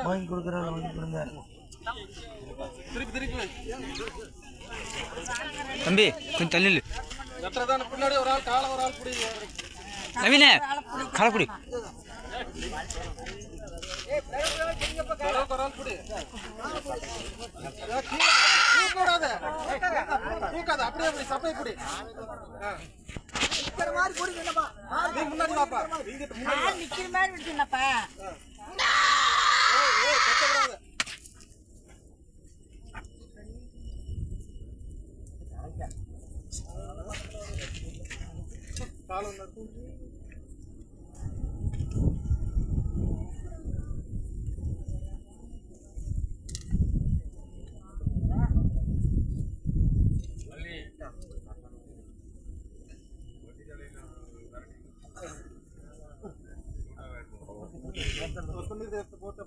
வாங்கி கொடுக்குறேன் வாங்கி கொடுங்க தம்பி கொஞ்சம் தள்ளி பின்னாடி ஒரு ஆள் காலை ஒரு ஆள் புடி நவீன காலக்குடி அப்படியே சப்ளை புடி முன்னாடி வாப்பா நிக்கிற மாதிரி விட்டுனப்பா போட்டு